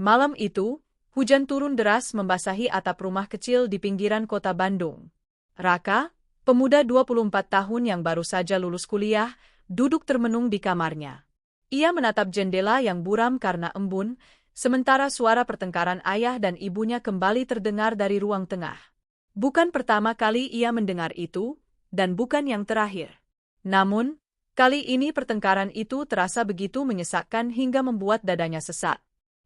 Malam itu, hujan turun deras membasahi atap rumah kecil di pinggiran kota Bandung. Raka, pemuda 24 tahun yang baru saja lulus kuliah, duduk termenung di kamarnya. Ia menatap jendela yang buram karena embun, sementara suara pertengkaran ayah dan ibunya kembali terdengar dari ruang tengah. Bukan pertama kali ia mendengar itu, dan bukan yang terakhir. Namun, kali ini pertengkaran itu terasa begitu menyesakkan hingga membuat dadanya sesak.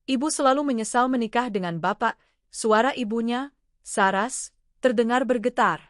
Ibu selalu menyesal menikah dengan bapak, suara ibunya, Saras, terdengar bergetar.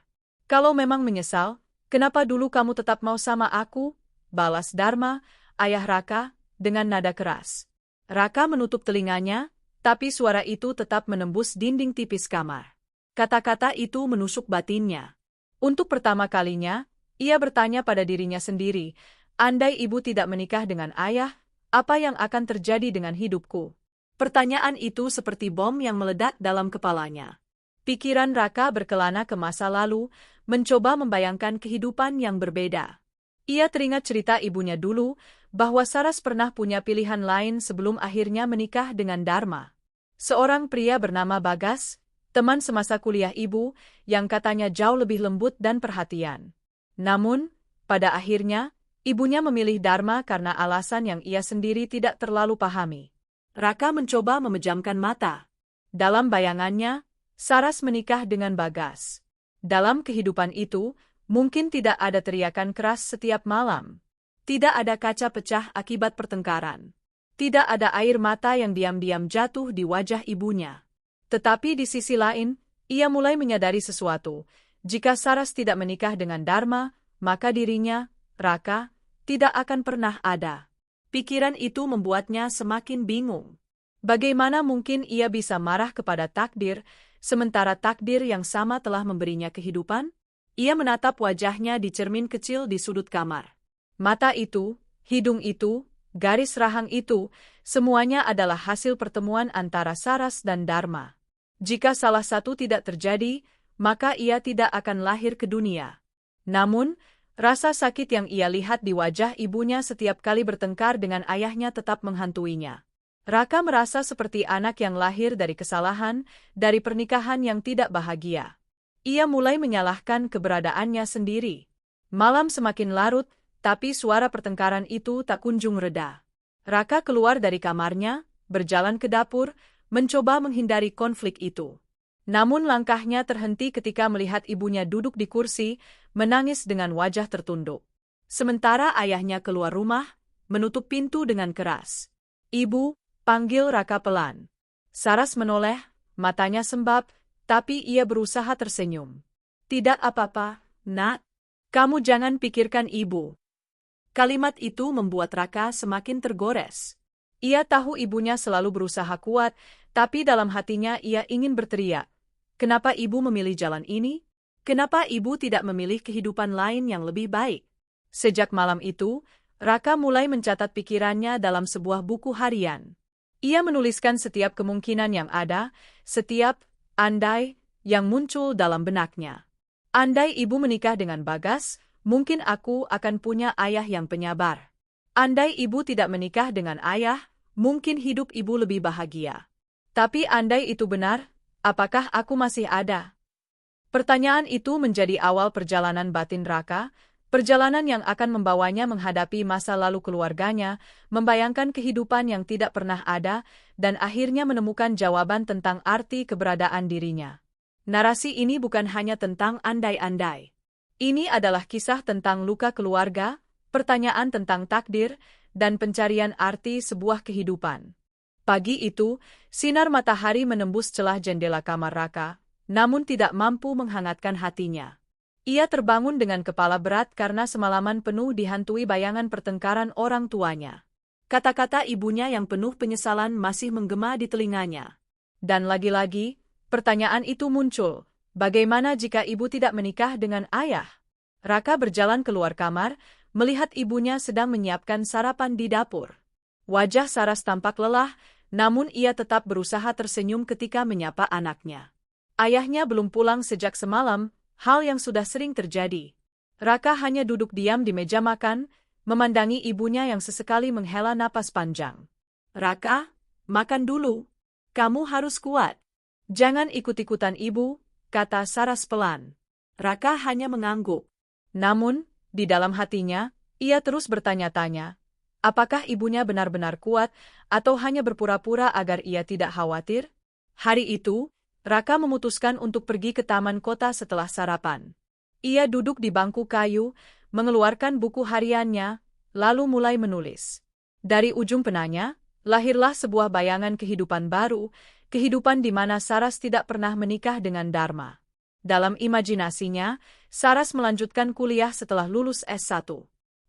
Kalau memang menyesal, kenapa dulu kamu tetap mau sama aku? Balas Dharma, ayah Raka, dengan nada keras. Raka menutup telinganya, tapi suara itu tetap menembus dinding tipis kamar. Kata-kata itu menusuk batinnya. Untuk pertama kalinya, ia bertanya pada dirinya sendiri, andai ibu tidak menikah dengan ayah, apa yang akan terjadi dengan hidupku? Pertanyaan itu seperti bom yang meledak dalam kepalanya. Pikiran Raka berkelana ke masa lalu, mencoba membayangkan kehidupan yang berbeda. Ia teringat cerita ibunya dulu, bahwa Saras pernah punya pilihan lain sebelum akhirnya menikah dengan Dharma. Seorang pria bernama Bagas, teman semasa kuliah ibu, yang katanya jauh lebih lembut dan perhatian. Namun, pada akhirnya, ibunya memilih Dharma karena alasan yang ia sendiri tidak terlalu pahami. Raka mencoba memejamkan mata. Dalam bayangannya, Saras menikah dengan Bagas. Dalam kehidupan itu, mungkin tidak ada teriakan keras setiap malam. Tidak ada kaca pecah akibat pertengkaran. Tidak ada air mata yang diam-diam jatuh di wajah ibunya. Tetapi di sisi lain, ia mulai menyadari sesuatu. Jika Saras tidak menikah dengan Dharma, maka dirinya, Raka, tidak akan pernah ada. Pikiran itu membuatnya semakin bingung. Bagaimana mungkin ia bisa marah kepada takdir, sementara takdir yang sama telah memberinya kehidupan? Ia menatap wajahnya di cermin kecil di sudut kamar. Mata itu, hidung itu, garis rahang itu, semuanya adalah hasil pertemuan antara Saras dan Dharma. Jika salah satu tidak terjadi, maka ia tidak akan lahir ke dunia. Namun, rasa sakit yang ia lihat di wajah ibunya setiap kali bertengkar dengan ayahnya tetap menghantuinya. Raka merasa seperti anak yang lahir dari kesalahan, dari pernikahan yang tidak bahagia. Ia mulai menyalahkan keberadaannya sendiri. Malam semakin larut, tapi suara pertengkaran itu tak kunjung reda. Raka keluar dari kamarnya, berjalan ke dapur, mencoba menghindari konflik itu. Namun langkahnya terhenti ketika melihat ibunya duduk di kursi, menangis dengan wajah tertunduk. Sementara ayahnya keluar rumah, menutup pintu dengan keras. "Ibu," panggil Raka pelan. Saras menoleh, matanya sembab, tapi ia berusaha tersenyum. "Tidak apa-apa, Nak. Kamu jangan pikirkan ibu." Kalimat itu membuat Raka semakin tergores. Ia tahu ibunya selalu berusaha kuat, tapi dalam hatinya ia ingin berteriak. Kenapa ibu memilih jalan ini? Kenapa ibu tidak memilih kehidupan lain yang lebih baik? Sejak malam itu, Raka mulai mencatat pikirannya dalam sebuah buku harian. Ia menuliskan setiap kemungkinan yang ada, setiap andai yang muncul dalam benaknya. Andai ibu menikah dengan Bagas, mungkin aku akan punya ayah yang penyabar. Andai ibu tidak menikah dengan ayah, mungkin hidup ibu lebih bahagia. Tapi andai itu benar, apakah aku masih ada? Pertanyaan itu menjadi awal perjalanan batin Raka, perjalanan yang akan membawanya menghadapi masa lalu keluarganya, membayangkan kehidupan yang tidak pernah ada, dan akhirnya menemukan jawaban tentang arti keberadaan dirinya. Narasi ini bukan hanya tentang andai-andai. Ini adalah kisah tentang luka keluarga, pertanyaan tentang takdir, dan pencarian arti sebuah kehidupan. Pagi itu, sinar matahari menembus celah jendela kamar Raka, namun tidak mampu menghangatkan hatinya. Ia terbangun dengan kepala berat karena semalaman penuh dihantui bayangan pertengkaran orang tuanya. Kata-kata ibunya yang penuh penyesalan masih menggema di telinganya. Dan lagi-lagi, pertanyaan itu muncul, bagaimana jika ibu tidak menikah dengan ayah? Raka berjalan keluar kamar, melihat ibunya sedang menyiapkan sarapan di dapur. Wajah Saras tampak lelah, namun ia tetap berusaha tersenyum ketika menyapa anaknya. Ayahnya belum pulang sejak semalam, hal yang sudah sering terjadi. Raka hanya duduk diam di meja makan, memandangi ibunya yang sesekali menghela napas panjang. "Raka, makan dulu." Kamu harus kuat. Jangan ikut-ikutan ibu, kata Saras pelan. Raka hanya mengangguk. Namun, di dalam hatinya, ia terus bertanya-tanya, apakah ibunya benar-benar kuat atau hanya berpura-pura agar ia tidak khawatir? Hari itu, Raka memutuskan untuk pergi ke taman kota setelah sarapan. Ia duduk di bangku kayu, mengeluarkan buku hariannya, lalu mulai menulis. Dari ujung penanya, lahirlah sebuah bayangan kehidupan baru, kehidupan di mana Saras tidak pernah menikah dengan Dharma. Dalam imajinasinya, Saras melanjutkan kuliah setelah lulus S1.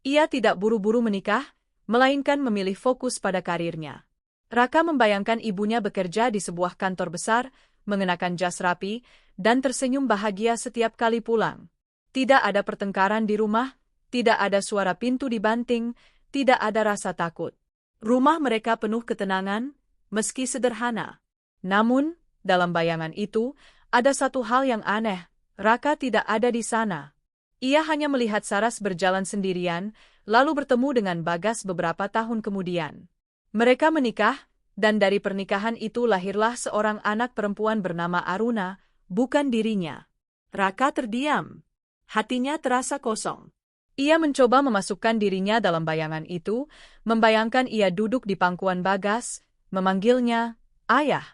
Ia tidak buru-buru menikah, melainkan memilih fokus pada karirnya. Raka membayangkan ibunya bekerja di sebuah kantor besar, mengenakan jas rapi, dan tersenyum bahagia setiap kali pulang. Tidak ada pertengkaran di rumah, tidak ada suara pintu dibanting, tidak ada rasa takut. Rumah mereka penuh ketenangan, meski sederhana. Namun, dalam bayangan itu, ada satu hal yang aneh, Raka tidak ada di sana. Ia hanya melihat Saras berjalan sendirian, lalu bertemu dengan Bagas beberapa tahun kemudian. Mereka menikah, dan dari pernikahan itu lahirlah seorang anak perempuan bernama Aruna, bukan dirinya. Raka terdiam. Hatinya terasa kosong. Ia mencoba memasukkan dirinya dalam bayangan itu, membayangkan ia duduk di pangkuan Bagas, memanggilnya, ayah.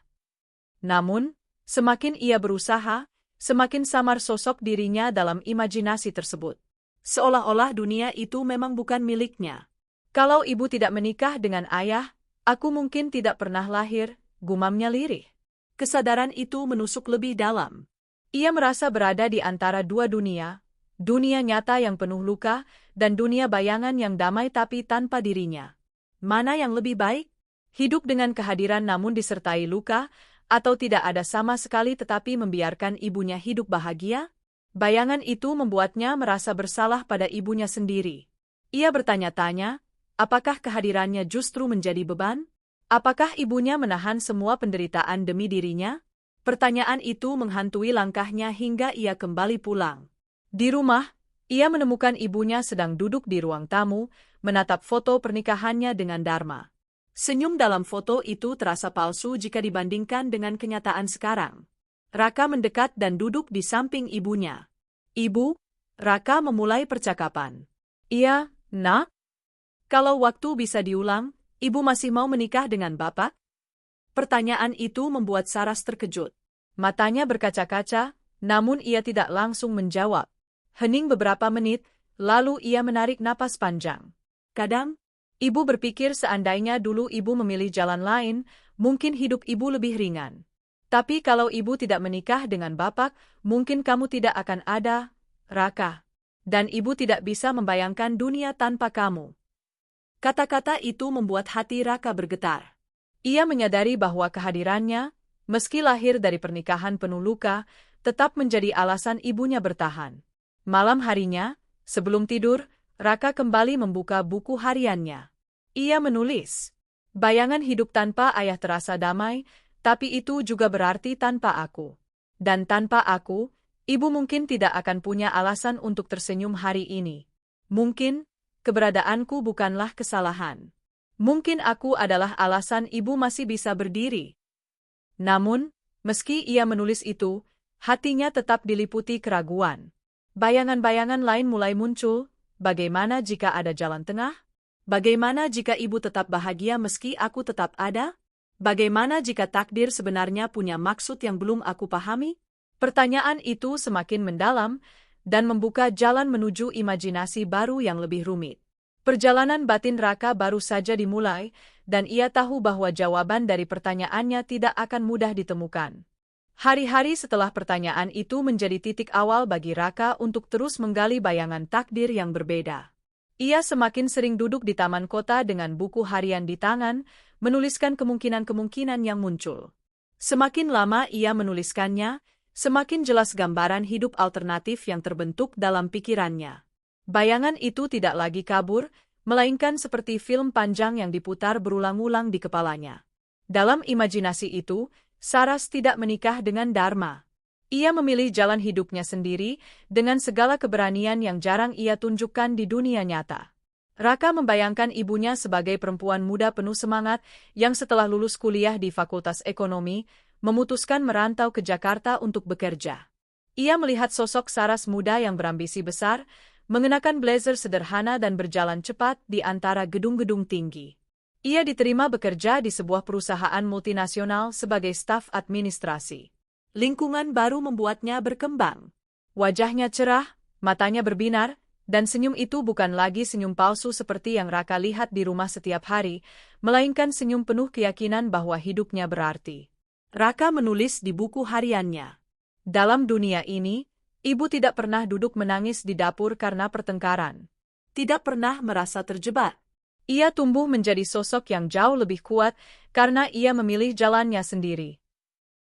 Namun, semakin ia berusaha, semakin samar sosok dirinya dalam imajinasi tersebut. Seolah-olah dunia itu memang bukan miliknya. Kalau ibu tidak menikah dengan ayah, aku mungkin tidak pernah lahir, gumamnya lirih. Kesadaran itu menusuk lebih dalam. Ia merasa berada di antara dua dunia, dunia nyata yang penuh luka, dan dunia bayangan yang damai tapi tanpa dirinya. Mana yang lebih baik? Hidup dengan kehadiran namun disertai luka, atau tidak ada sama sekali tetapi membiarkan ibunya hidup bahagia? Bayangan itu membuatnya merasa bersalah pada ibunya sendiri. Ia bertanya-tanya, apakah kehadirannya justru menjadi beban? Apakah ibunya menahan semua penderitaan demi dirinya? Pertanyaan itu menghantui langkahnya hingga ia kembali pulang. Di rumah, ia menemukan ibunya sedang duduk di ruang tamu, menatap foto pernikahannya dengan Dharma. Senyum dalam foto itu terasa palsu jika dibandingkan dengan kenyataan sekarang. Raka mendekat dan duduk di samping ibunya. Ibu, Raka memulai percakapan. Iya, nak? Kalau waktu bisa diulang, ibu masih mau menikah dengan bapak? Pertanyaan itu membuat Saras terkejut. Matanya berkaca-kaca, namun ia tidak langsung menjawab. Hening beberapa menit, lalu ia menarik napas panjang. Kadang, ibu berpikir seandainya dulu ibu memilih jalan lain, mungkin hidup ibu lebih ringan. Tapi kalau ibu tidak menikah dengan bapak, mungkin kamu tidak akan ada, Raka. Dan ibu tidak bisa membayangkan dunia tanpa kamu. Kata-kata itu membuat hati Raka bergetar. Ia menyadari bahwa kehadirannya, meski lahir dari pernikahan penuh luka, tetap menjadi alasan ibunya bertahan. Malam harinya, sebelum tidur, Raka kembali membuka buku hariannya. Ia menulis, bayangan hidup tanpa ayah terasa damai, tapi itu juga berarti tanpa aku. Dan tanpa aku, ibu mungkin tidak akan punya alasan untuk tersenyum hari ini. Mungkin, keberadaanku bukanlah kesalahan. Mungkin aku adalah alasan ibu masih bisa berdiri. Namun, meski ia menulis itu, hatinya tetap diliputi keraguan. Bayangan-bayangan lain mulai muncul, bagaimana jika ada jalan tengah? Bagaimana jika ibu tetap bahagia meski aku tetap ada? Bagaimana jika takdir sebenarnya punya maksud yang belum aku pahami? Pertanyaan itu semakin mendalam, dan membuka jalan menuju imajinasi baru yang lebih rumit. Perjalanan batin Raka baru saja dimulai, dan ia tahu bahwa jawaban dari pertanyaannya tidak akan mudah ditemukan. Hari-hari setelah pertanyaan itu menjadi titik awal bagi Raka untuk terus menggali bayangan takdir yang berbeda. Ia semakin sering duduk di taman kota dengan buku harian di tangan, menuliskan kemungkinan-kemungkinan yang muncul. Semakin lama ia menuliskannya, semakin jelas gambaran hidup alternatif yang terbentuk dalam pikirannya. Bayangan itu tidak lagi kabur, melainkan seperti film panjang yang diputar berulang-ulang di kepalanya. Dalam imajinasi itu, Saras tidak menikah dengan Dharma. Ia memilih jalan hidupnya sendiri, dengan segala keberanian yang jarang ia tunjukkan di dunia nyata. Raka membayangkan ibunya sebagai perempuan muda penuh semangat yang setelah lulus kuliah di Fakultas Ekonomi, memutuskan merantau ke Jakarta untuk bekerja. Ia melihat sosok Saras muda yang berambisi besar, mengenakan blazer sederhana dan berjalan cepat di antara gedung-gedung tinggi. Ia diterima bekerja di sebuah perusahaan multinasional sebagai staf administrasi. Lingkungan baru membuatnya berkembang. Wajahnya cerah, matanya berbinar, dan senyum itu bukan lagi senyum palsu seperti yang Raka lihat di rumah setiap hari, melainkan senyum penuh keyakinan bahwa hidupnya berarti. Raka menulis di buku hariannya. Dalam dunia ini, ibu tidak pernah duduk menangis di dapur karena pertengkaran. Tidak pernah merasa terjebak. Ia tumbuh menjadi sosok yang jauh lebih kuat karena ia memilih jalannya sendiri.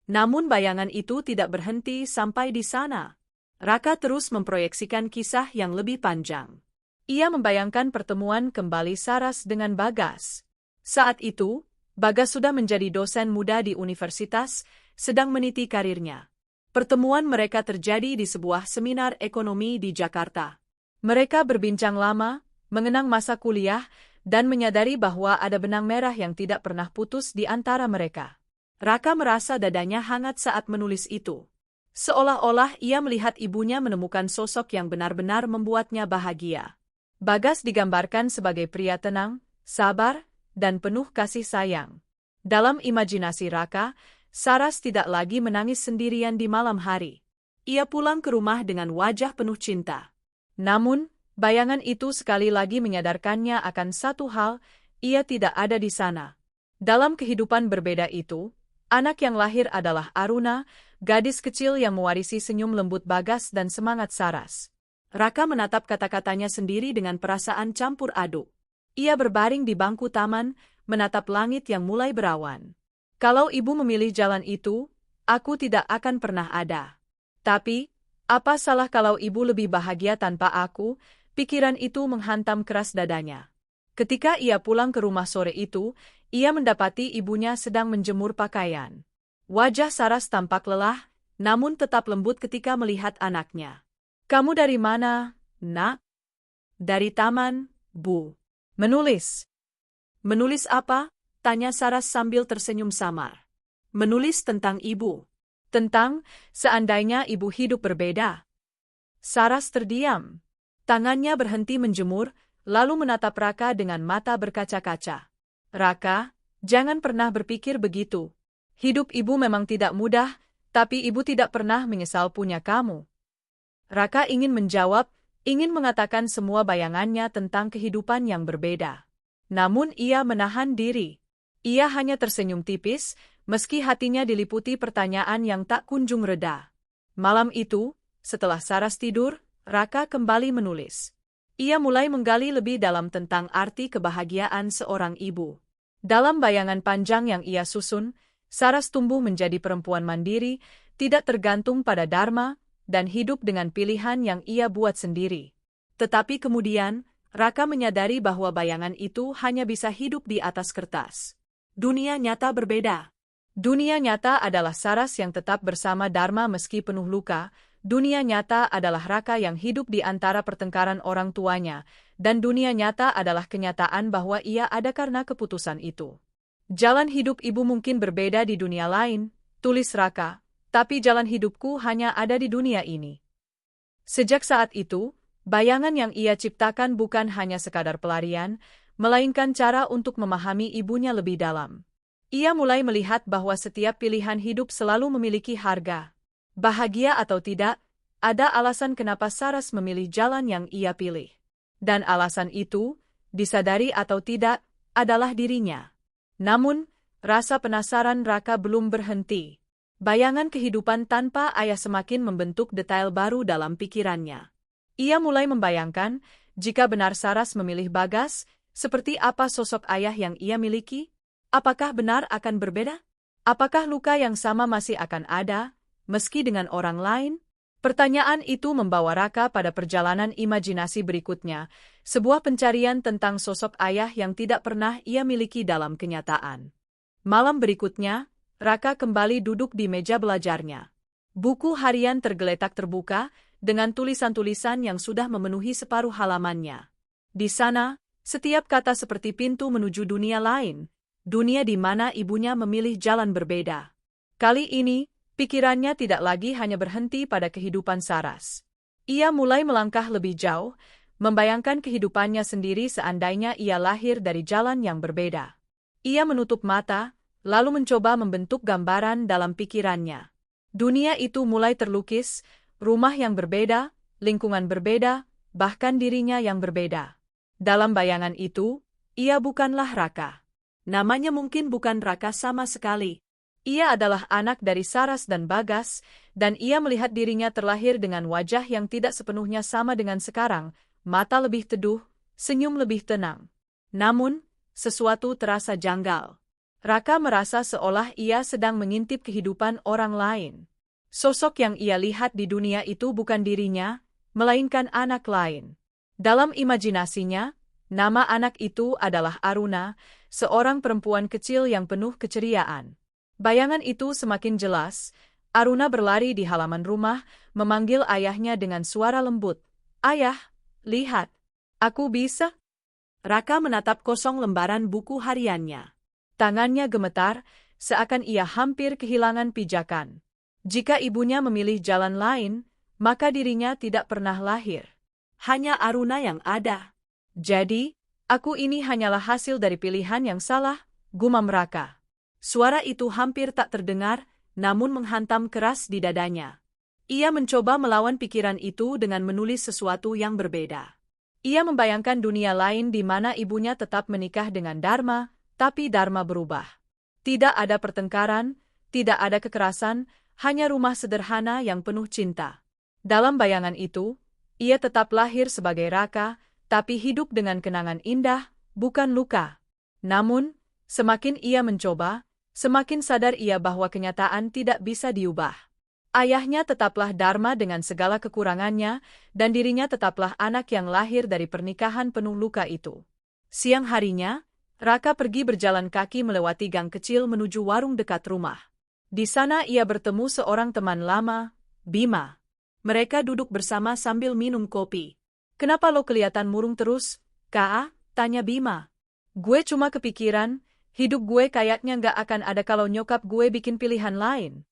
Namun bayangan itu tidak berhenti sampai di sana. Raka terus memproyeksikan kisah yang lebih panjang. Ia membayangkan pertemuan kembali Saras dengan Bagas. Saat itu, Bagas sudah menjadi dosen muda di universitas, sedang meniti karirnya. Pertemuan mereka terjadi di sebuah seminar ekonomi di Jakarta. Mereka berbincang lama, mengenang masa kuliah, dan menyadari bahwa ada benang merah yang tidak pernah putus di antara mereka. Raka merasa dadanya hangat saat menulis itu. Seolah-olah ia melihat ibunya menemukan sosok yang benar-benar membuatnya bahagia. Bagas digambarkan sebagai pria tenang, sabar, dan penuh kasih sayang. Dalam imajinasi Raka, Saras tidak lagi menangis sendirian di malam hari. Ia pulang ke rumah dengan wajah penuh cinta. Namun, bayangan itu sekali lagi menyadarkannya akan satu hal, ia tidak ada di sana. Dalam kehidupan berbeda itu, anak yang lahir adalah Aruna, gadis kecil yang mewarisi senyum lembut Bagas dan semangat Saras. Raka menatap kata-katanya sendiri dengan perasaan campur aduk. Ia berbaring di bangku taman, menatap langit yang mulai berawan. Kalau ibu memilih jalan itu, aku tidak akan pernah ada. Tapi, apa salah kalau ibu lebih bahagia tanpa aku? Pikiran itu menghantam keras dadanya. Ketika ia pulang ke rumah sore itu, ia mendapati ibunya sedang menjemur pakaian. Wajah Saras tampak lelah, namun tetap lembut ketika melihat anaknya. "Kamu dari mana, Nak?" "Dari taman, Bu." "Menulis." "Menulis apa?" tanya Saras sambil tersenyum samar. "Menulis tentang ibu." "Tentang, seandainya ibu hidup berbeda." Saras terdiam. Tangannya berhenti menjemur, lalu menatap Raka dengan mata berkaca-kaca. "Raka, jangan pernah berpikir begitu. Hidup ibu memang tidak mudah, tapi ibu tidak pernah menyesal punya kamu." Raka ingin menjawab, ingin mengatakan semua bayangannya tentang kehidupan yang berbeda. Namun ia menahan diri. Ia hanya tersenyum tipis, meski hatinya diliputi pertanyaan yang tak kunjung reda. Malam itu, setelah Saras tidur, Raka kembali menulis. Ia mulai menggali lebih dalam tentang arti kebahagiaan seorang ibu. Dalam bayangan panjang yang ia susun, Saras tumbuh menjadi perempuan mandiri, tidak tergantung pada dharma, dan hidup dengan pilihan yang ia buat sendiri. Tetapi kemudian, Raka menyadari bahwa bayangan itu hanya bisa hidup di atas kertas. Dunia nyata berbeda. Dunia nyata adalah Saras yang tetap bersama Dharma meski penuh luka, dunia nyata adalah Raka yang hidup di antara pertengkaran orang tuanya, dan dunia nyata adalah kenyataan bahwa ia ada karena keputusan itu. "Jalan hidup ibu mungkin berbeda di dunia lain," tulis Raka, "tapi jalan hidupku hanya ada di dunia ini." Sejak saat itu, bayangan yang ia ciptakan bukan hanya sekadar pelarian, melainkan cara untuk memahami ibunya lebih dalam. Ia mulai melihat bahwa setiap pilihan hidup selalu memiliki harga. Bahagia atau tidak, ada alasan kenapa Saras memilih jalan yang ia pilih. Dan alasan itu, disadari atau tidak, adalah dirinya. Namun, rasa penasaran Raka belum berhenti. Bayangan kehidupan tanpa ayah semakin membentuk detail baru dalam pikirannya. Ia mulai membayangkan, jika benar Saras memilih Bagas, seperti apa sosok ayah yang ia miliki? Apakah benar akan berbeda? Apakah luka yang sama masih akan ada, meski dengan orang lain? Pertanyaan itu membawa Raka pada perjalanan imajinasi berikutnya, sebuah pencarian tentang sosok ayah yang tidak pernah ia miliki dalam kenyataan. Malam berikutnya, Raka kembali duduk di meja belajarnya. Buku harian tergeletak terbuka, dengan tulisan-tulisan yang sudah memenuhi separuh halamannya. Di sana, Setiap kata seperti pintu menuju dunia lain, dunia di mana ibunya memilih jalan berbeda. Kali ini, pikirannya tidak lagi hanya berhenti pada kehidupan Saras. Ia mulai melangkah lebih jauh, membayangkan kehidupannya sendiri seandainya ia lahir dari jalan yang berbeda. Ia menutup mata, lalu mencoba membentuk gambaran dalam pikirannya. Dunia itu mulai terlukis, rumah yang berbeda, lingkungan berbeda, bahkan dirinya yang berbeda. Dalam bayangan itu, ia bukanlah Raka. Namanya mungkin bukan Raka sama sekali. Ia adalah anak dari Saras dan Bagas, dan ia melihat dirinya terlahir dengan wajah yang tidak sepenuhnya sama dengan sekarang, mata lebih teduh, senyum lebih tenang. Namun, sesuatu terasa janggal. Raka merasa seolah ia sedang mengintip kehidupan orang lain. Sosok yang ia lihat di dunia itu bukan dirinya, melainkan anak lain. Dalam imajinasinya, nama anak itu adalah Aruna, seorang perempuan kecil yang penuh keceriaan. Bayangan itu semakin jelas. Aruna berlari di halaman rumah, memanggil ayahnya dengan suara lembut. "Ayah, lihat. Aku bisa." Raka menatap kosong lembaran buku hariannya. Tangannya gemetar, seakan ia hampir kehilangan pijakan. Jika ibunya memilih jalan lain, maka dirinya tidak pernah lahir. Hanya Aruna yang ada. Jadi, aku ini hanyalah hasil dari pilihan yang salah, gumam Raka. Suara itu hampir tak terdengar, namun menghantam keras di dadanya. Ia mencoba melawan pikiran itu dengan menulis sesuatu yang berbeda. Ia membayangkan dunia lain di mana ibunya tetap menikah dengan Dharma, tapi Dharma berubah. Tidak ada pertengkaran, tidak ada kekerasan, hanya rumah sederhana yang penuh cinta. Dalam bayangan itu, ia tetap lahir sebagai Raka, tapi hidup dengan kenangan indah, bukan luka. Namun, semakin ia mencoba, semakin sadar ia bahwa kenyataan tidak bisa diubah. Ayahnya tetaplah Dharma dengan segala kekurangannya, dan dirinya tetaplah anak yang lahir dari pernikahan penuh luka itu. Siang harinya, Raka pergi berjalan kaki melewati gang kecil menuju warung dekat rumah. Di sana ia bertemu seorang teman lama, Bima. Mereka duduk bersama sambil minum kopi. "Kenapa lo kelihatan murung terus, Kak?" tanya Bima. "Gue cuma kepikiran, hidup gue kayaknya nggak akan ada kalau nyokap gue bikin pilihan lain."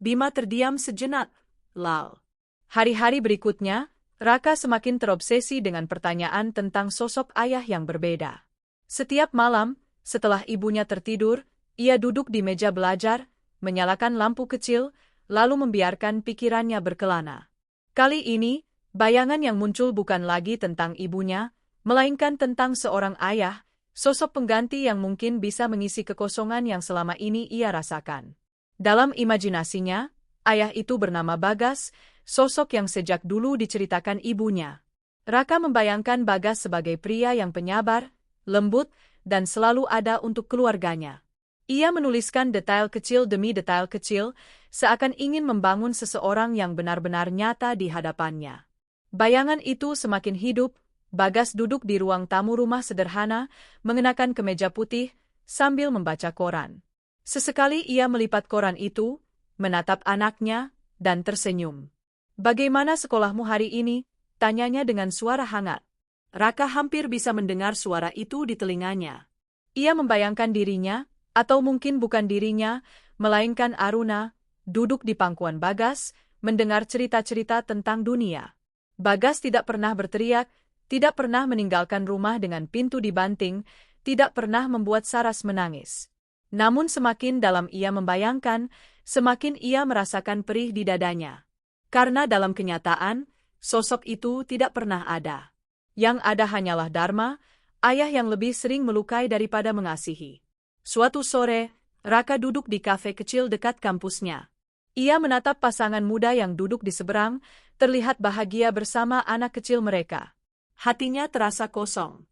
Bima terdiam sejenak, lal. Hari-hari berikutnya, Raka semakin terobsesi dengan pertanyaan tentang sosok ayah yang berbeda. Setiap malam, setelah ibunya tertidur, ia duduk di meja belajar, menyalakan lampu kecil, lalu membiarkan pikirannya berkelana. Kali ini, bayangan yang muncul bukan lagi tentang ibunya, melainkan tentang seorang ayah, sosok pengganti yang mungkin bisa mengisi kekosongan yang selama ini ia rasakan. Dalam imajinasinya, ayah itu bernama Bagas, sosok yang sejak dulu diceritakan ibunya. Raka membayangkan Bagas sebagai pria yang penyabar, lembut, dan selalu ada untuk keluarganya. Ia menuliskan detail kecil demi detail kecil, seakan ingin membangun seseorang yang benar-benar nyata di hadapannya. Bayangan itu semakin hidup. Bagas duduk di ruang tamu rumah sederhana, mengenakan kemeja putih, sambil membaca koran. Sesekali ia melipat koran itu, menatap anaknya, dan tersenyum. "Bagaimana sekolahmu hari ini?" tanyanya dengan suara hangat. Raka hampir bisa mendengar suara itu di telinganya. Ia membayangkan dirinya, atau mungkin bukan dirinya, melainkan Aruna, duduk di pangkuan Bagas, mendengar cerita-cerita tentang dunia. Bagas tidak pernah berteriak, tidak pernah meninggalkan rumah dengan pintu dibanting, tidak pernah membuat Saras menangis. Namun semakin dalam ia membayangkan, semakin ia merasakan perih di dadanya. Karena dalam kenyataan, sosok itu tidak pernah ada. Yang ada hanyalah Dharma, ayah yang lebih sering melukai daripada mengasihi. Suatu sore, Raka duduk di kafe kecil dekat kampusnya. Ia menatap pasangan muda yang duduk di seberang, terlihat bahagia bersama anak kecil mereka. Hatinya terasa kosong.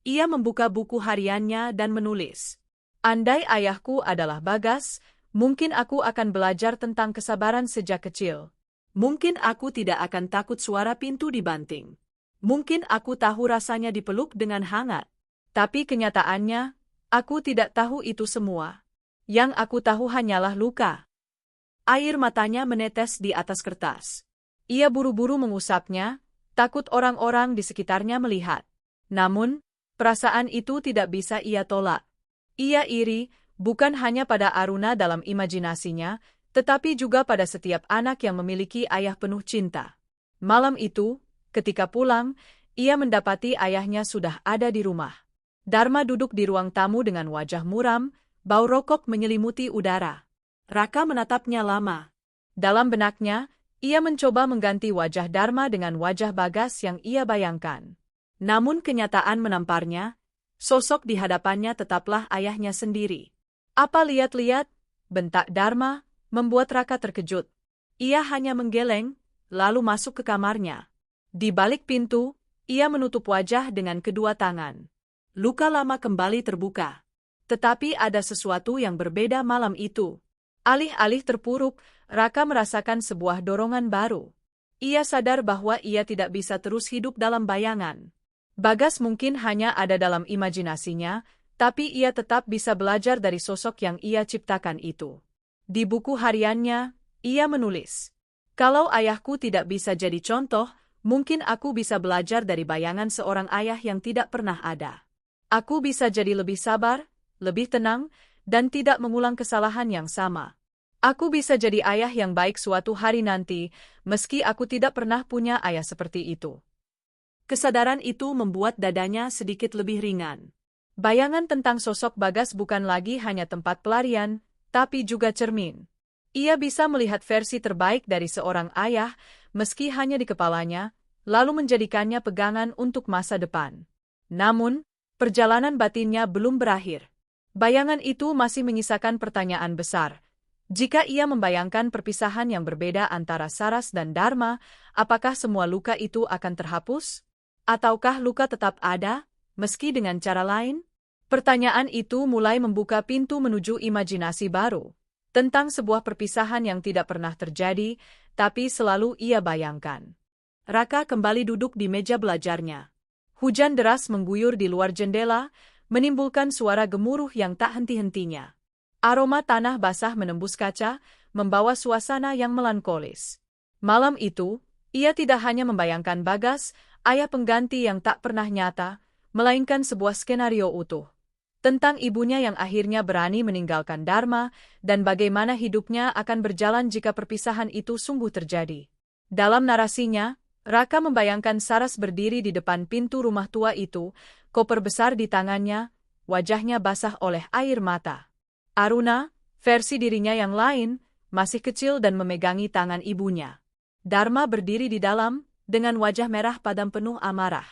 Ia membuka buku hariannya dan menulis. "Andai ayahku adalah Bagas, mungkin aku akan belajar tentang kesabaran sejak kecil. Mungkin aku tidak akan takut suara pintu dibanting. Mungkin aku tahu rasanya dipeluk dengan hangat. Tapi kenyataannya, aku tidak tahu itu semua. Yang aku tahu hanyalah luka." Air matanya menetes di atas kertas. Ia buru-buru mengusapnya, takut orang-orang di sekitarnya melihat. Namun, Perasaan itu tidak bisa ia tolak. Ia iri, bukan hanya pada Aruna dalam imajinasinya, tetapi juga pada setiap anak yang memiliki ayah penuh cinta. Malam itu, ketika pulang, ia mendapati ayahnya sudah ada di rumah. Dharma duduk di ruang tamu dengan wajah muram, bau rokok menyelimuti udara. Raka menatapnya lama. Dalam benaknya, ia mencoba mengganti wajah Dharma dengan wajah Bagas yang ia bayangkan. Namun kenyataan menamparnya, sosok di hadapannya tetaplah ayahnya sendiri. Apa lihat-lihat? Bentak Dharma, membuat Raka terkejut. Ia hanya menggeleng, lalu masuk ke kamarnya. Di balik pintu, ia menutup wajah dengan kedua tangan. Luka lama kembali terbuka. Tetapi ada sesuatu yang berbeda malam itu. Alih-alih terpuruk, Raka merasakan sebuah dorongan baru. Ia sadar bahwa ia tidak bisa terus hidup dalam bayangan. Bagas mungkin hanya ada dalam imajinasinya, tapi ia tetap bisa belajar dari sosok yang ia ciptakan itu. Di buku hariannya, ia menulis, "Kalau ayahku tidak bisa jadi contoh, mungkin aku bisa belajar dari bayangan seorang ayah yang tidak pernah ada. Aku bisa jadi lebih sabar, lebih tenang, dan tidak mengulang kesalahan yang sama. Aku bisa jadi ayah yang baik suatu hari nanti, meski aku tidak pernah punya ayah seperti itu." Kesadaran itu membuat dadanya sedikit lebih ringan. Bayangan tentang sosok Bagas bukan lagi hanya tempat pelarian, tapi juga cermin. Ia bisa melihat versi terbaik dari seorang ayah, meski hanya di kepalanya, lalu menjadikannya pegangan untuk masa depan. Namun, perjalanan batinnya belum berakhir. Bayangan itu masih menyisakan pertanyaan besar. Jika ia membayangkan perpisahan yang berbeda antara Saras dan Dharma, apakah semua luka itu akan terhapus? Ataukah luka tetap ada, meski dengan cara lain? Pertanyaan itu mulai membuka pintu menuju imajinasi baru, tentang sebuah perpisahan yang tidak pernah terjadi, tapi selalu ia bayangkan. Raka kembali duduk di meja belajarnya. Hujan deras mengguyur di luar jendela, menimbulkan suara gemuruh yang tak henti-hentinya. Aroma tanah basah menembus kaca, membawa suasana yang melankolis. Malam itu, ia tidak hanya membayangkan Bagas, ayah pengganti yang tak pernah nyata, melainkan sebuah skenario utuh. Tentang ibunya yang akhirnya berani meninggalkan Dharma, dan bagaimana hidupnya akan berjalan jika perpisahan itu sungguh terjadi. Dalam narasinya, Raka membayangkan Saras berdiri di depan pintu rumah tua itu, koper besar di tangannya, wajahnya basah oleh air mata. Aruna, versi dirinya yang lain, masih kecil dan memegangi tangan ibunya. Dharma berdiri di dalam, dengan wajah merah padam penuh amarah.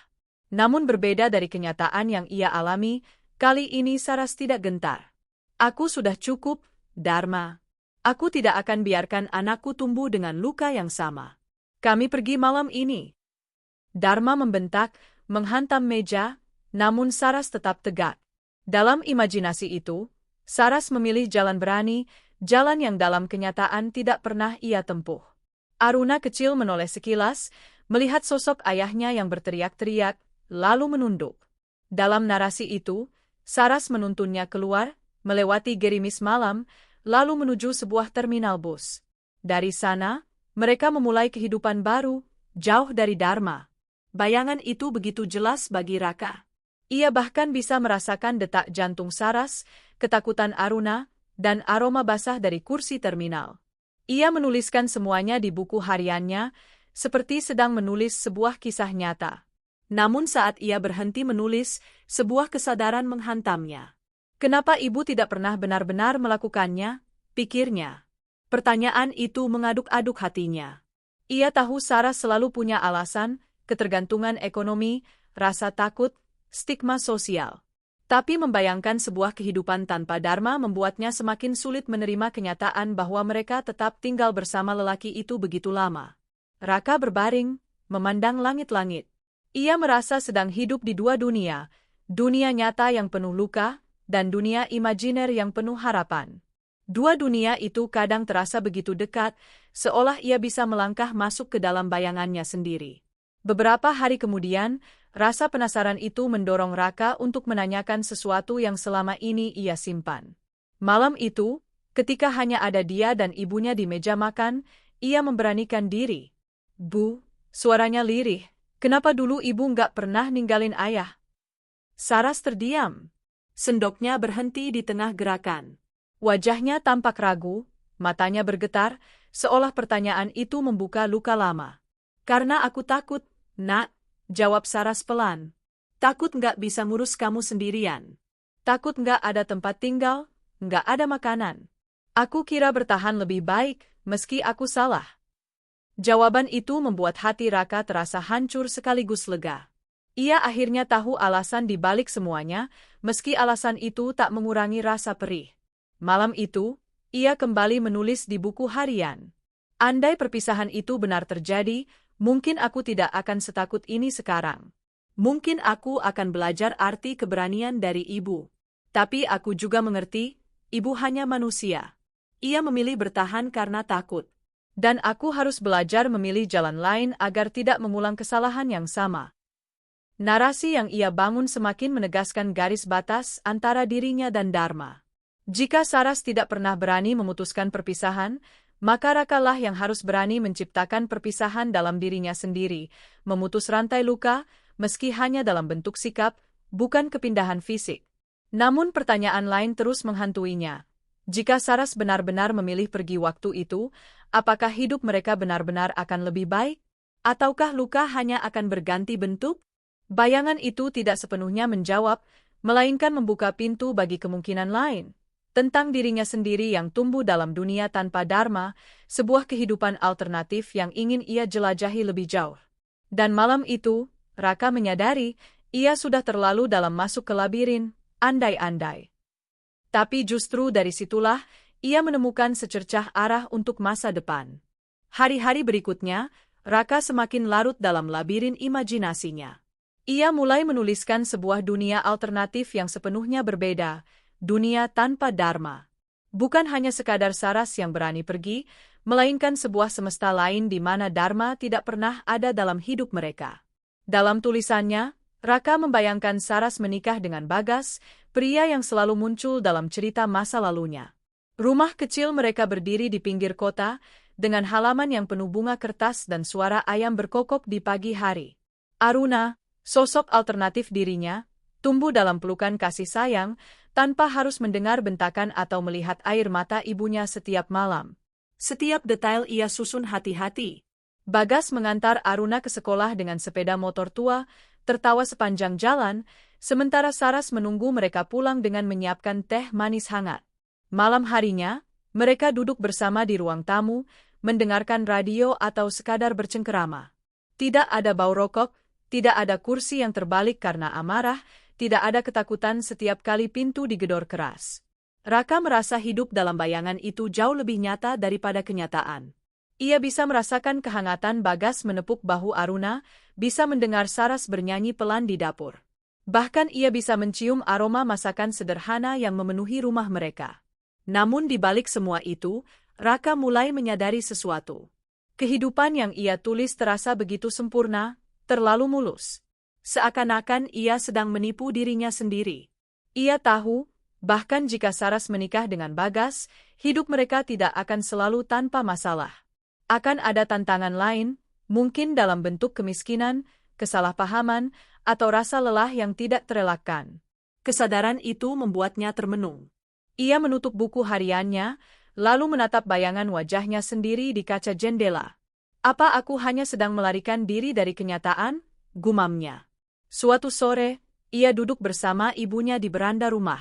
Namun berbeda dari kenyataan yang ia alami, kali ini Saras tidak gentar. "Aku sudah cukup, Dharma. Aku tidak akan biarkan anakku tumbuh dengan luka yang sama. Kami pergi malam ini." Dharma membentak, menghantam meja, namun Saras tetap tegak. Dalam imajinasi itu, Saras memilih jalan berani, jalan yang dalam kenyataan tidak pernah ia tempuh. Aruna kecil menoleh sekilas, melihat sosok ayahnya yang berteriak-teriak, lalu menunduk. Dalam narasi itu, Saras menuntunnya keluar, melewati gerimis malam, lalu menuju sebuah terminal bus. Dari sana, mereka memulai kehidupan baru, jauh dari Dharma. Bayangan itu begitu jelas bagi Raka. Ia bahkan bisa merasakan detak jantung Saras, ketakutan Aruna, dan aroma basah dari kursi terminal. Ia menuliskan semuanya di buku hariannya, seperti sedang menulis sebuah kisah nyata. Namun saat ia berhenti menulis, sebuah kesadaran menghantamnya. Kenapa ibu tidak pernah benar-benar melakukannya? Pikirnya. Pertanyaan itu mengaduk-aduk hatinya. Ia tahu Saras selalu punya alasan, ketergantungan ekonomi, rasa takut, stigma sosial. Tapi membayangkan sebuah kehidupan tanpa Dharma membuatnya semakin sulit menerima kenyataan bahwa mereka tetap tinggal bersama lelaki itu begitu lama. Raka berbaring, memandang langit-langit. Ia merasa sedang hidup di dua dunia, dunia nyata yang penuh luka, dan dunia imajiner yang penuh harapan. Dua dunia itu kadang terasa begitu dekat, seolah ia bisa melangkah masuk ke dalam bayangannya sendiri. Beberapa hari kemudian, rasa penasaran itu mendorong Raka untuk menanyakan sesuatu yang selama ini ia simpan. Malam itu, ketika hanya ada dia dan ibunya di meja makan, ia memberanikan diri. "Bu," suaranya lirih, "kenapa dulu ibu nggak pernah ninggalin ayah?" Saras terdiam. Sendoknya berhenti di tengah gerakan. Wajahnya tampak ragu, matanya bergetar, seolah pertanyaan itu membuka luka lama. Karena aku takut, Nak, jawab Saras pelan. Takut nggak bisa ngurus kamu sendirian. Takut nggak ada tempat tinggal, nggak ada makanan. Aku kira bertahan lebih baik, meski aku salah. Jawaban itu membuat hati Raka terasa hancur sekaligus lega. Ia akhirnya tahu alasan di balik semuanya, meski alasan itu tak mengurangi rasa perih. Malam itu, ia kembali menulis di buku harian. Andai perpisahan itu benar terjadi, mungkin aku tidak akan setakut ini sekarang. Mungkin aku akan belajar arti keberanian dari ibu. Tapi aku juga mengerti, ibu hanya manusia. Ia memilih bertahan karena takut. Dan aku harus belajar memilih jalan lain agar tidak mengulang kesalahan yang sama. Narasi yang ia bangun semakin menegaskan garis batas antara dirinya dan Dharma. Jika Saras tidak pernah berani memutuskan perpisahan, maka Rakalah yang harus berani menciptakan perpisahan dalam dirinya sendiri, memutus rantai luka, meski hanya dalam bentuk sikap, bukan kepindahan fisik. Namun pertanyaan lain terus menghantuinya. Jika Saras benar-benar memilih pergi waktu itu, apakah hidup mereka benar-benar akan lebih baik? Ataukah luka hanya akan berganti bentuk? Bayangan itu tidak sepenuhnya menjawab, melainkan membuka pintu bagi kemungkinan lain. Tentang dirinya sendiri yang tumbuh dalam dunia tanpa Dharma, sebuah kehidupan alternatif yang ingin ia jelajahi lebih jauh. Dan malam itu, Raka menyadari, ia sudah terlalu dalam masuk ke labirin, andai-andai. Tapi justru dari situlah, ia menemukan secercah arah untuk masa depan. Hari-hari berikutnya, Raka semakin larut dalam labirin imajinasinya. Ia mulai menuliskan sebuah dunia alternatif yang sepenuhnya berbeda, dunia tanpa Dharma. Bukan hanya sekadar Saras yang berani pergi, melainkan sebuah semesta lain di mana Dharma tidak pernah ada dalam hidup mereka. Dalam tulisannya, Raka membayangkan Saras menikah dengan Bagas, pria yang selalu muncul dalam cerita masa lalunya. Rumah kecil mereka berdiri di pinggir kota, dengan halaman yang penuh bunga kertas dan suara ayam berkokok di pagi hari. Aruna, sosok alternatif dirinya, tumbuh dalam pelukan kasih sayang, tanpa harus mendengar bentakan atau melihat air mata ibunya setiap malam. Setiap detail ia susun hati-hati. Bagas mengantar Aruna ke sekolah dengan sepeda motor tua, tertawa sepanjang jalan, sementara Saras menunggu mereka pulang dengan menyiapkan teh manis hangat. Malam harinya, mereka duduk bersama di ruang tamu, mendengarkan radio atau sekadar bercengkerama. Tidak ada bau rokok, tidak ada kursi yang terbalik karena amarah, tidak ada ketakutan setiap kali pintu digedor keras. Raka merasa hidup dalam bayangan itu jauh lebih nyata daripada kenyataan. Ia bisa merasakan kehangatan Bagas menepuk bahu Aruna, bisa mendengar Saras bernyanyi pelan di dapur. Bahkan ia bisa mencium aroma masakan sederhana yang memenuhi rumah mereka. Namun di balik semua itu, Raka mulai menyadari sesuatu. Kehidupan yang ia tulis terasa begitu sempurna, terlalu mulus. Seakan-akan ia sedang menipu dirinya sendiri. Ia tahu, bahkan jika Saras menikah dengan Bagas, hidup mereka tidak akan selalu tanpa masalah. Akan ada tantangan lain, mungkin dalam bentuk kemiskinan, kesalahpahaman, atau rasa lelah yang tidak terelakkan. Kesadaran itu membuatnya termenung. Ia menutup buku hariannya, lalu menatap bayangan wajahnya sendiri di kaca jendela. Apa aku hanya sedang melarikan diri dari kenyataan? Gumamnya. Suatu sore, ia duduk bersama ibunya di beranda rumah.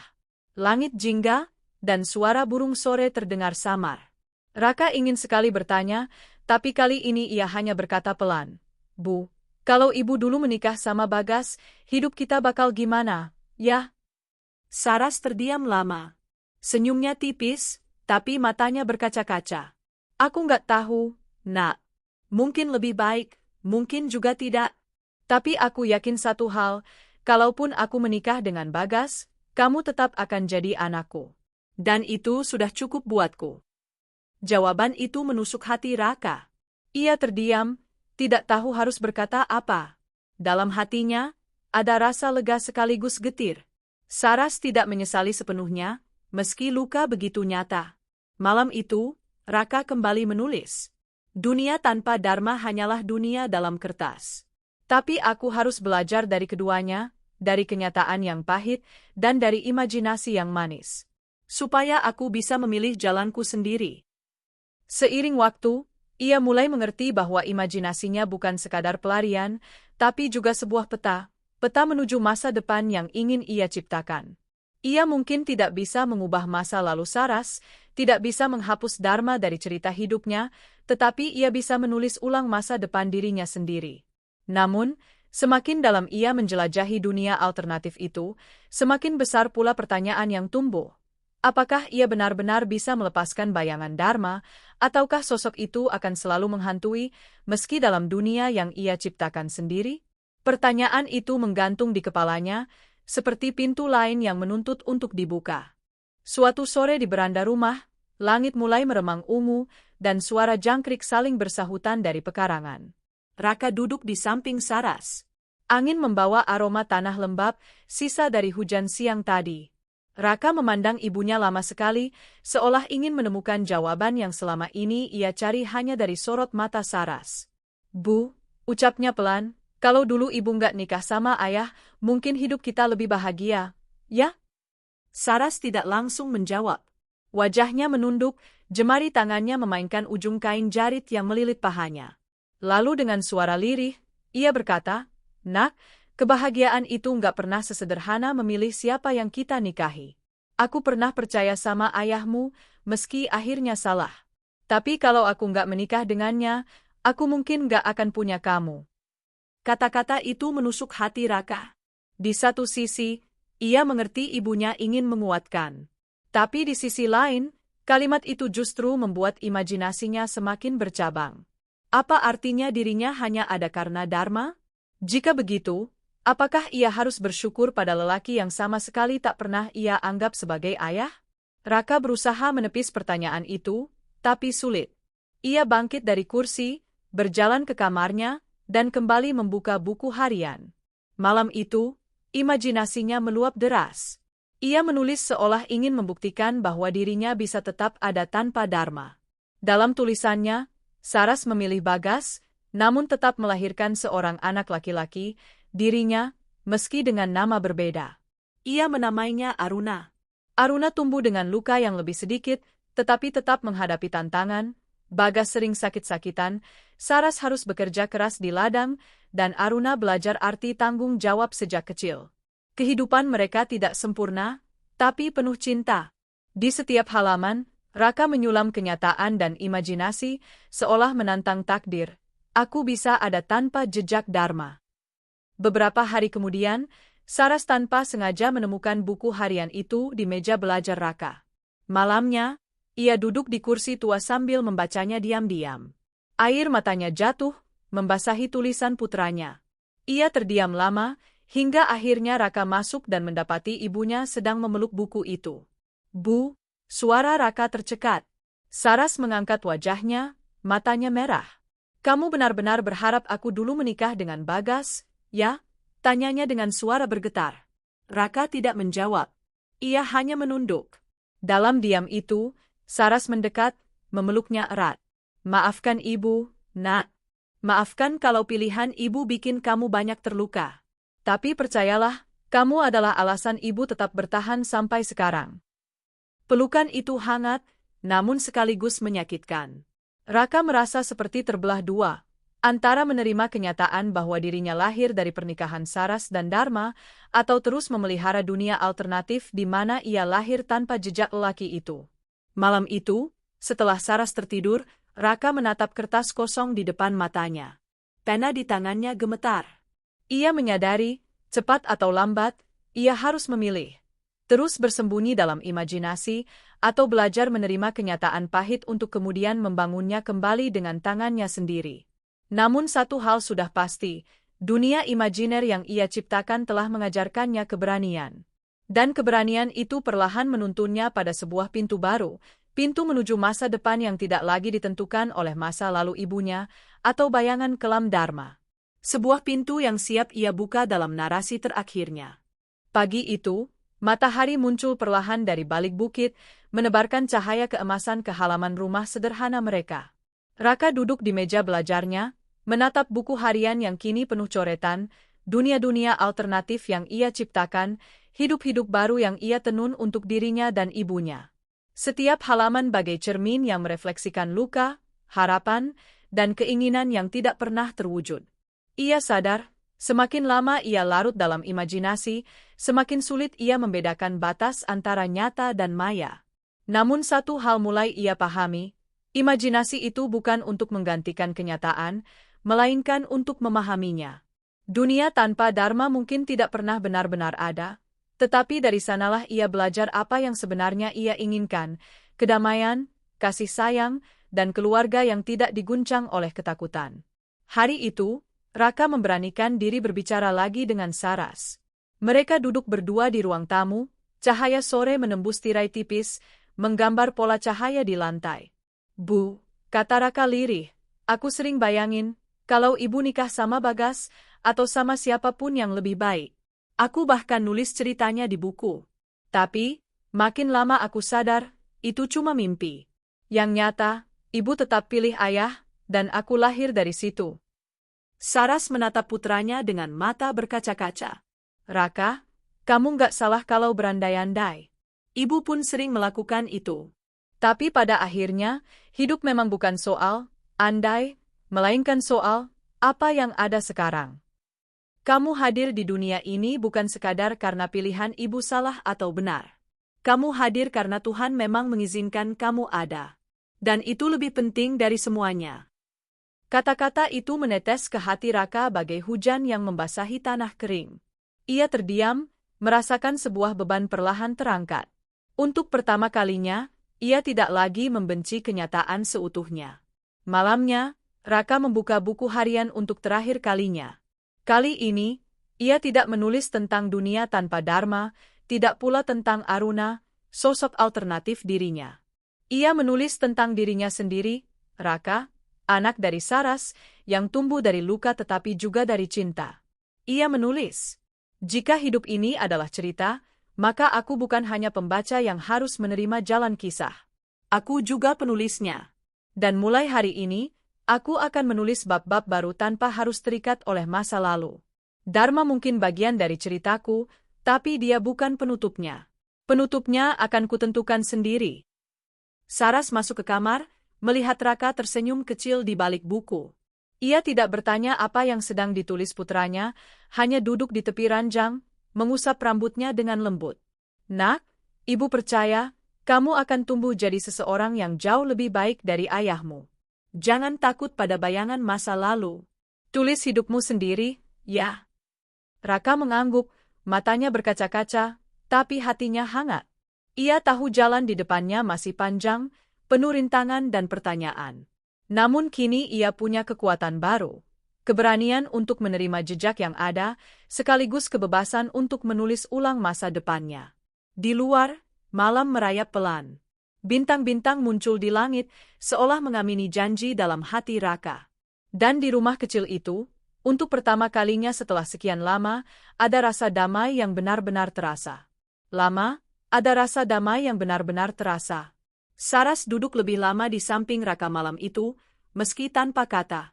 Langit jingga, dan suara burung sore terdengar samar. Raka ingin sekali bertanya, tapi kali ini ia hanya berkata pelan. Bu, kalau ibu dulu menikah sama Bagas, hidup kita bakal gimana, ya? Saras terdiam lama. Senyumnya tipis, tapi matanya berkaca-kaca. Aku nggak tahu, Nak. Mungkin lebih baik, mungkin juga tidak. Tapi aku yakin satu hal, kalaupun aku menikah dengan Bagas, kamu tetap akan jadi anakku. Dan itu sudah cukup buatku. Jawaban itu menusuk hati Raka. Ia terdiam, tidak tahu harus berkata apa. Dalam hatinya, ada rasa lega sekaligus getir. Saras tidak menyesali sepenuhnya, meski luka begitu nyata. Malam itu, Raka kembali menulis. Dunia tanpa Dharma hanyalah dunia dalam kertas. Tapi aku harus belajar dari keduanya, dari kenyataan yang pahit, dan dari imajinasi yang manis. Supaya aku bisa memilih jalanku sendiri. Seiring waktu, ia mulai mengerti bahwa imajinasinya bukan sekadar pelarian, tapi juga sebuah peta menuju masa depan yang ingin ia ciptakan. Ia mungkin tidak bisa mengubah masa lalu Saras, tidak bisa menghapus Dharma dari cerita hidupnya, tetapi ia bisa menulis ulang masa depan dirinya sendiri. Namun, semakin dalam ia menjelajahi dunia alternatif itu, semakin besar pula pertanyaan yang tumbuh. Apakah ia benar-benar bisa melepaskan bayangan Dharma, ataukah sosok itu akan selalu menghantui, meski dalam dunia yang ia ciptakan sendiri? Pertanyaan itu menggantung di kepalanya, seperti pintu lain yang menuntut untuk dibuka. Suatu sore di beranda rumah, langit mulai meremang ungu, dan suara jangkrik saling bersahutan dari pekarangan. Raka duduk di samping Saras. Angin membawa aroma tanah lembab, sisa dari hujan siang tadi. Raka memandang ibunya lama sekali, seolah ingin menemukan jawaban yang selama ini ia cari hanya dari sorot mata Saras. "Bu," ucapnya pelan, "kalau dulu ibu nggak nikah sama ayah, mungkin hidup kita lebih bahagia, ya?" Saras tidak langsung menjawab. Wajahnya menunduk, jemari tangannya memainkan ujung kain jarit yang melilit pahanya. Lalu dengan suara lirih, ia berkata, "Nak, kebahagiaan itu nggak pernah sesederhana memilih siapa yang kita nikahi. Aku pernah percaya sama ayahmu, meski akhirnya salah. Tapi kalau aku nggak menikah dengannya, aku mungkin nggak akan punya kamu." Kata-kata itu menusuk hati Raka. Di satu sisi, ia mengerti ibunya ingin menguatkan. Tapi di sisi lain, kalimat itu justru membuat imajinasinya semakin bercabang. Apa artinya dirinya hanya ada karena Dharma? Jika begitu, apakah ia harus bersyukur pada lelaki yang sama sekali tak pernah ia anggap sebagai ayah? Raka berusaha menepis pertanyaan itu, tapi sulit. Ia bangkit dari kursi, berjalan ke kamarnya, dan kembali membuka buku harian. Malam itu, imajinasinya meluap deras. Ia menulis seolah ingin membuktikan bahwa dirinya bisa tetap ada tanpa Dharma. Dalam tulisannya, Saras memilih Bagas, namun tetap melahirkan seorang anak laki-laki, dirinya, meski dengan nama berbeda. Ia menamainya Aruna. Aruna tumbuh dengan luka yang lebih sedikit, tetapi tetap menghadapi tantangan. Bagas sering sakit-sakitan, Saras harus bekerja keras di ladang, dan Aruna belajar arti tanggung jawab sejak kecil. Kehidupan mereka tidak sempurna, tapi penuh cinta. Di setiap halaman, Raka menyulam kenyataan dan imajinasi, seolah menantang takdir. Aku bisa ada tanpa jejak Dharma. Beberapa hari kemudian, Saras tanpa sengaja menemukan buku harian itu di meja belajar Raka. Malamnya, ia duduk di kursi tua sambil membacanya diam-diam. Air matanya jatuh, membasahi tulisan putranya. Ia terdiam lama, hingga akhirnya Raka masuk dan mendapati ibunya sedang memeluk buku itu. "Bu," suara Raka tercekat. Saras mengangkat wajahnya, matanya merah. "Kamu benar-benar berharap aku dulu menikah dengan Bagas, ya?" tanyanya dengan suara bergetar. Raka tidak menjawab. Ia hanya menunduk. Dalam diam itu, Saras mendekat, memeluknya erat. "Maafkan ibu, Nak. Maafkan kalau pilihan ibu bikin kamu banyak terluka. Tapi percayalah, kamu adalah alasan ibu tetap bertahan sampai sekarang." Pelukan itu hangat, namun sekaligus menyakitkan. Raka merasa seperti terbelah dua, antara menerima kenyataan bahwa dirinya lahir dari pernikahan Saras dan Dharma, atau terus memelihara dunia alternatif di mana ia lahir tanpa jejak lelaki itu. Malam itu, setelah Saras tertidur, Raka menatap kertas kosong di depan matanya. Pena di tangannya gemetar. Ia menyadari, cepat atau lambat, ia harus memilih. Terus bersembunyi dalam imajinasi, atau belajar menerima kenyataan pahit untuk kemudian membangunnya kembali dengan tangannya sendiri. Namun satu hal sudah pasti, dunia imajiner yang ia ciptakan telah mengajarkannya keberanian. Dan keberanian itu perlahan menuntunnya pada sebuah pintu baru, pintu menuju masa depan yang tidak lagi ditentukan oleh masa lalu ibunya, atau bayangan kelam Dharma. Sebuah pintu yang siap ia buka dalam narasi terakhirnya. Pagi itu, matahari muncul perlahan dari balik bukit, menebarkan cahaya keemasan ke halaman rumah sederhana mereka. Raka duduk di meja belajarnya, menatap buku harian yang kini penuh coretan, dunia-dunia alternatif yang ia ciptakan, hidup-hidup baru yang ia tenun untuk dirinya dan ibunya. Setiap halaman bagai cermin yang merefleksikan luka, harapan, dan keinginan yang tidak pernah terwujud. Ia sadar, semakin lama ia larut dalam imajinasi, semakin sulit ia membedakan batas antara nyata dan maya. Namun satu hal mulai ia pahami, imajinasi itu bukan untuk menggantikan kenyataan, melainkan untuk memahaminya. Dunia tanpa dharma mungkin tidak pernah benar-benar ada, tetapi dari sanalah ia belajar apa yang sebenarnya ia inginkan, kedamaian, kasih sayang, dan keluarga yang tidak diguncang oleh ketakutan. Hari itu, Raka memberanikan diri berbicara lagi dengan Saras. Mereka duduk berdua di ruang tamu, cahaya sore menembus tirai tipis, menggambar pola cahaya di lantai. "Bu," kata Raka lirih, "aku sering bayangin, kalau ibu nikah sama Bagas, atau sama siapapun yang lebih baik. Aku bahkan nulis ceritanya di buku. Tapi, makin lama aku sadar, itu cuma mimpi. Yang nyata, ibu tetap pilih ayah, dan aku lahir dari situ." Saras menatap putranya dengan mata berkaca-kaca. "Raka, kamu nggak salah kalau berandai-andai. Ibu pun sering melakukan itu. Tapi pada akhirnya, hidup memang bukan soal andai, melainkan soal apa yang ada sekarang. Kamu hadir di dunia ini bukan sekadar karena pilihan ibu salah atau benar. Kamu hadir karena Tuhan memang mengizinkan kamu ada. Dan itu lebih penting dari semuanya." Kata-kata itu menetes ke hati Raka bagai hujan yang membasahi tanah kering. Ia terdiam, merasakan sebuah beban perlahan terangkat. Untuk pertama kalinya, ia tidak lagi membenci kenyataan seutuhnya. Malamnya, Raka membuka buku harian untuk terakhir kalinya. Kali ini, ia tidak menulis tentang dunia tanpa dharma, tidak pula tentang Aruna, sosok alternatif dirinya. Ia menulis tentang dirinya sendiri, Raka, anak dari Saras, yang tumbuh dari luka tetapi juga dari cinta. Ia menulis, "Jika hidup ini adalah cerita, maka aku bukan hanya pembaca yang harus menerima jalan kisah. Aku juga penulisnya. Dan mulai hari ini, aku akan menulis bab-bab baru tanpa harus terikat oleh masa lalu. Dharma mungkin bagian dari ceritaku, tapi dia bukan penutupnya. Penutupnya akan kutentukan sendiri." Saras masuk ke kamar, melihat Raka tersenyum kecil di balik buku. Ia tidak bertanya apa yang sedang ditulis putranya, hanya duduk di tepi ranjang, mengusap rambutnya dengan lembut. "Nak, ibu percaya, kamu akan tumbuh jadi seseorang yang jauh lebih baik dari ayahmu. Jangan takut pada bayangan masa lalu. Tulis hidupmu sendiri, ya." Raka mengangguk, matanya berkaca-kaca, tapi hatinya hangat. Ia tahu jalan di depannya masih panjang, penuh rintangan dan pertanyaan. Namun kini ia punya kekuatan baru. Keberanian untuk menerima jejak yang ada, sekaligus kebebasan untuk menulis ulang masa depannya. Di luar, malam merayap pelan. Bintang-bintang muncul di langit, seolah mengamini janji dalam hati Raka. Dan di rumah kecil itu, untuk pertama kalinya setelah sekian lama, ada rasa damai yang benar-benar terasa. Ada rasa damai yang benar-benar terasa. Saras duduk lebih lama di samping Raka malam itu, meski tanpa kata.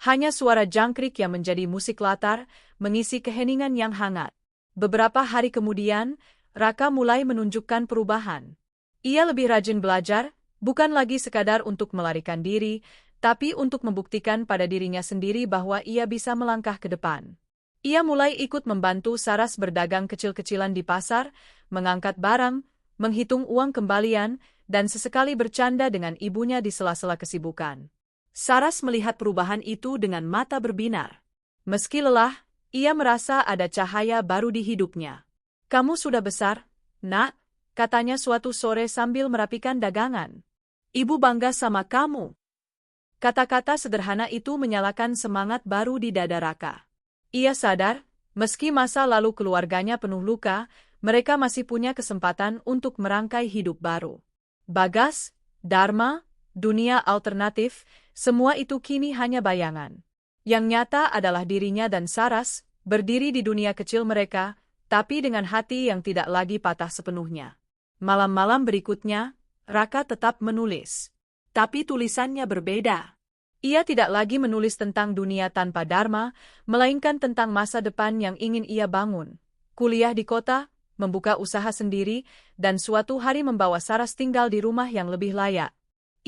Hanya suara jangkrik yang menjadi musik latar, mengisi keheningan yang hangat. Beberapa hari kemudian, Raka mulai menunjukkan perubahan. Ia lebih rajin belajar, bukan lagi sekadar untuk melarikan diri, tapi untuk membuktikan pada dirinya sendiri bahwa ia bisa melangkah ke depan. Ia mulai ikut membantu Saras berdagang kecil-kecilan di pasar, mengangkat barang, menghitung uang kembalian, dan sesekali bercanda dengan ibunya di sela-sela kesibukan. Saras melihat perubahan itu dengan mata berbinar. Meski lelah, ia merasa ada cahaya baru di hidupnya. "Kamu sudah besar, Nak," katanya suatu sore sambil merapikan dagangan. "Ibu bangga sama kamu." Kata-kata sederhana itu menyalakan semangat baru di dada Raka. Ia sadar, meski masa lalu keluarganya penuh luka, mereka masih punya kesempatan untuk merangkai hidup baru. Bagas, dharma, dunia alternatif, semua itu kini hanya bayangan. Yang nyata adalah dirinya dan Saras, berdiri di dunia kecil mereka, tapi dengan hati yang tidak lagi patah sepenuhnya. Malam-malam berikutnya, Raka tetap menulis. Tapi tulisannya berbeda. Ia tidak lagi menulis tentang dunia tanpa dharma, melainkan tentang masa depan yang ingin ia bangun. Kuliah di kota, membuka usaha sendiri, dan suatu hari membawa Saras tinggal di rumah yang lebih layak.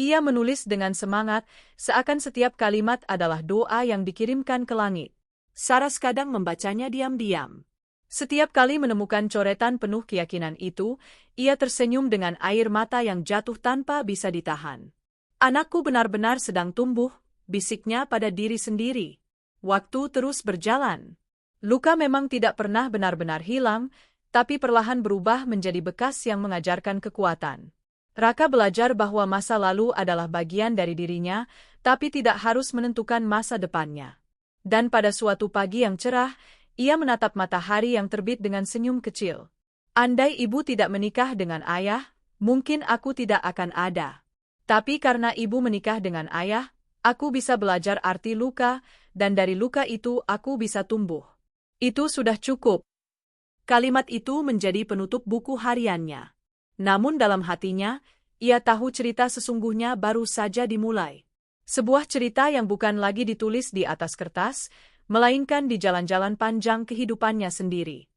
Ia menulis dengan semangat, seakan setiap kalimat adalah doa yang dikirimkan ke langit. Saras kadang membacanya diam-diam. Setiap kali menemukan coretan penuh keyakinan itu, ia tersenyum dengan air mata yang jatuh tanpa bisa ditahan. Anakku benar-benar sedang tumbuh, bisiknya pada diri sendiri. Waktu terus berjalan. Luka memang tidak pernah benar-benar hilang, tapi perlahan berubah menjadi bekas yang mengajarkan kekuatan. Raka belajar bahwa masa lalu adalah bagian dari dirinya, tapi tidak harus menentukan masa depannya. Dan pada suatu pagi yang cerah, ia menatap matahari yang terbit dengan senyum kecil. Andai ibu tidak menikah dengan ayah, mungkin aku tidak akan ada. Tapi karena ibu menikah dengan ayah, aku bisa belajar arti luka, dan dari luka itu aku bisa tumbuh. Itu sudah cukup. Kalimat itu menjadi penutup buku hariannya. Namun dalam hatinya, ia tahu cerita sesungguhnya baru saja dimulai. Sebuah cerita yang bukan lagi ditulis di atas kertas, melainkan di jalan-jalan panjang kehidupannya sendiri.